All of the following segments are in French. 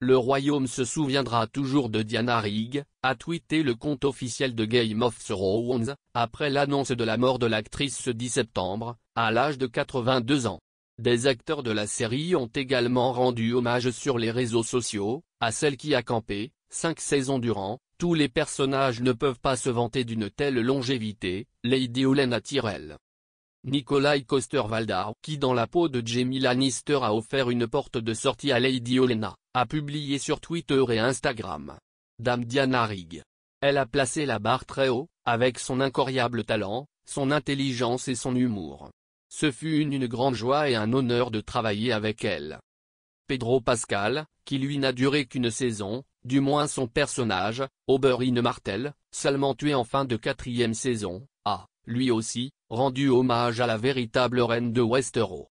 Le royaume se souviendra toujours de Diana Rigg, a tweeté le compte officiel de Game of Thrones, après l'annonce de la mort de l'actrice ce 10 septembre, à l'âge de 82 ans. Des acteurs de la série ont également rendu hommage sur les réseaux sociaux, à celle qui a campé, 5 saisons durant. Tous les personnages ne peuvent pas se vanter d'une telle longévité, Lady Olenna Tyrell. Nikolai Coster-Waldau, qui dans la peau de Jaime Lannister a offert une porte de sortie à Lady Olenna, a publié sur Twitter et Instagram. Dame Diana Rigg. Elle a placé la barre très haut, avec son incroyable talent, son intelligence et son humour. Ce fut une grande joie et un honneur de travailler avec elle. Pedro Pascal, qui lui n'a duré qu'une saison, du moins son personnage, Oberyn Martell, seulement tué en fin de 4e saison, a, lui aussi, rendu hommage à la véritable reine de Westeros.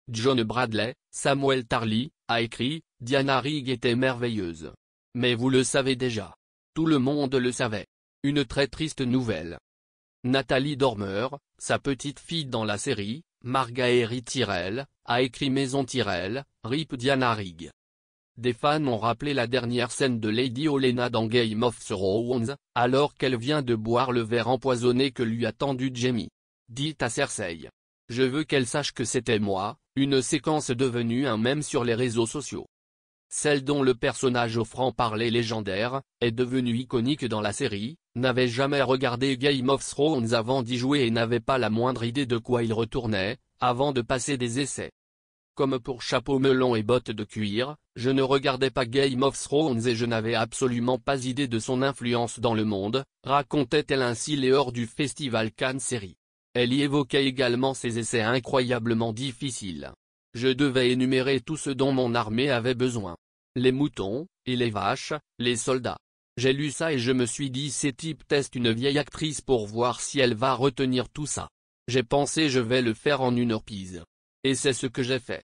John Bradley, Samuel Tarly, a écrit « Diana Rigg était merveilleuse. Mais vous le savez déjà. Tout le monde le savait. Une très triste nouvelle. » Nathalie Dormer, sa petite fille dans la série, Margaery Tyrell, a écrit Maison Tyrell, RIP Diana Rigg. Des fans ont rappelé la dernière scène de Lady Olenna dans Game of Thrones, alors qu'elle vient de boire le verre empoisonné que lui a tendu Jaime. Dit à Cersei. Je veux qu'elle sache que c'était moi, une séquence devenue un mème sur les réseaux sociaux. Celle dont le personnage au franc-parler légendaire, est devenu iconique dans la série, n'avait jamais regardé Game of Thrones avant d'y jouer et n'avait pas la moindre idée de quoi il retournait, avant de passer des essais. Comme pour chapeau melon et bottes de cuir, je ne regardais pas Game of Thrones et je n'avais absolument pas idée de son influence dans le monde, racontait-elle ainsi lors du festival Cannes Série. Elle y évoquait également ses essais incroyablement difficiles. Je devais énumérer tout ce dont mon armée avait besoin. Les moutons, et les vaches, les soldats. J'ai lu ça et je me suis dit ces types testent une vieille actrice pour voir si elle va retenir tout ça. J'ai pensé je vais le faire en une heure pise. Et c'est ce que j'ai fait.